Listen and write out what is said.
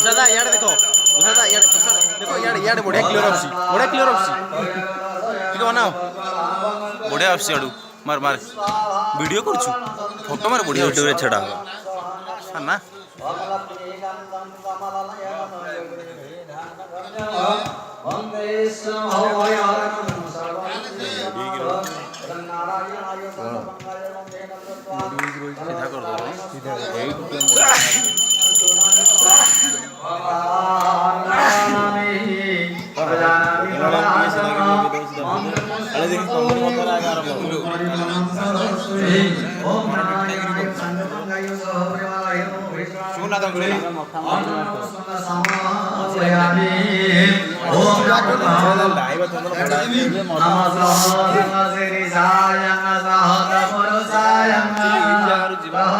दादा यार देखो दादा यार देखो यार यार बढ़िया क्लियर ऑप्सी ठीक बनाओ बढ़िया ऑप्सी आड़ू मार मार वीडियो करछु फोटो मार बढ़िया यूट्यूब रे छड़ा ना सीधा कर दो